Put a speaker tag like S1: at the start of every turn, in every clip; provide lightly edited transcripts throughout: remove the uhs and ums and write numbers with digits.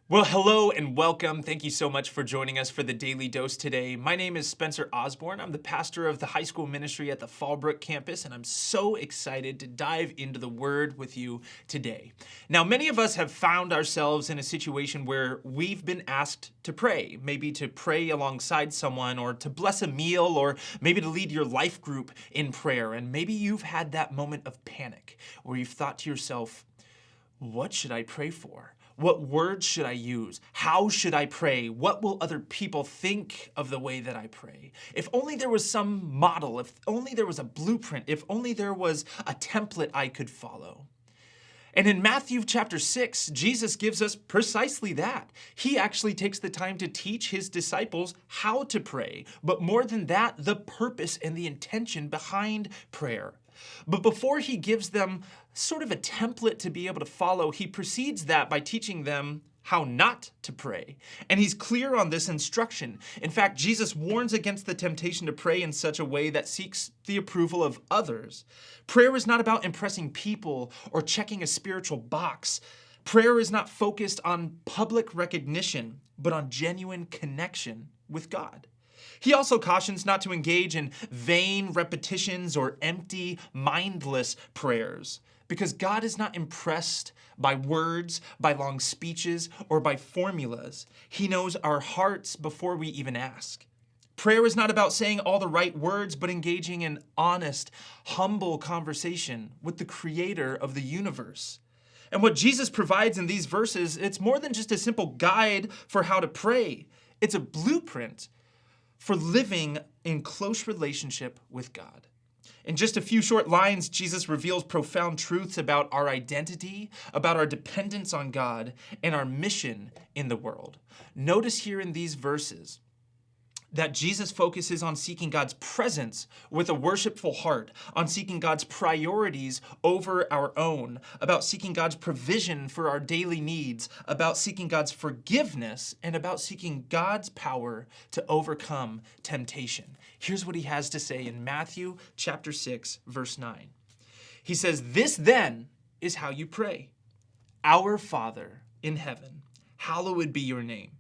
S1: Well, hello and welcome. Thank you so much for joining us for the Daily Dose today. My name is Spencer Osborn. I'm the pastor of the high school ministry at the Fallbrook campus, and I'm so excited to dive into the Word with you today. Now, many of us have found ourselves in a situation where we've been asked to pray, maybe to pray alongside someone, or to bless a meal, or maybe to lead your life group in prayer. And maybe you've had that moment of panic where you've thought to yourself, what should I pray for? What words should I use? How should I pray? What will other people think of the way that I pray? If only there was some model, if only there was a blueprint, if only there was a template I could follow. And in Matthew chapter 6, Jesus gives us precisely that. He actually takes the time to teach his disciples how to pray, but more than that, the purpose and the intention behind prayer. But before he gives them sort of a template to be able to follow, he precedes that by teaching them how not to pray. And he's clear on this instruction. In fact, Jesus warns against the temptation to pray in such a way that seeks the approval of others. Prayer is not about impressing people or checking a spiritual box. Prayer is not focused on public recognition, but on genuine connection with God. He also cautions not to engage in vain repetitions or empty, mindless prayers, because God is not impressed by words, by long speeches, or by formulas. He knows our hearts before we even ask. Prayer is not about saying all the right words, but engaging in honest, humble conversation with the Creator of the universe. And what Jesus provides in these verses, it's more than just a simple guide for how to pray. It's a blueprint for living in close relationship with God. In just a few short lines, Jesus reveals profound truths about our identity, about our dependence on God, and our mission in the world. Notice here in these verses that Jesus focuses on seeking God's presence with a worshipful heart, on seeking God's priorities over our own, about seeking God's provision for our daily needs, about seeking God's forgiveness, and about seeking God's power to overcome temptation. Here's what he has to say in Matthew chapter 6, verse 9. He says, "This then is how you pray. Our Father in heaven, hallowed be your name.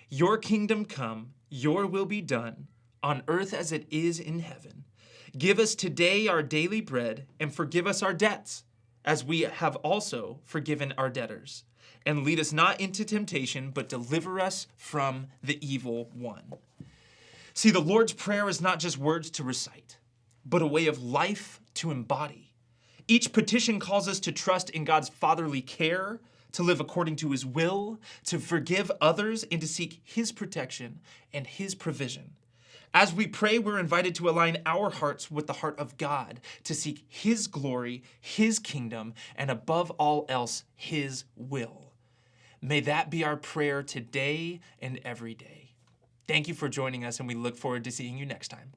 S1: Your kingdom come, your will be done, on earth as it is in heaven. Give us today our daily bread, and forgive us our debts, as we have also forgiven our debtors. And lead us not into temptation, but deliver us from the evil one." See, the Lord's Prayer is not just words to recite, but a way of life to embody. Each petition calls us to trust in God's fatherly care, to live according to his will, to forgive others, and to seek his protection and his provision. As we pray, we're invited to align our hearts with the heart of God, to seek his glory, his kingdom, and above all else, his will. May that be our prayer today and every day. Thank you for joining us, and we look forward to seeing you next time.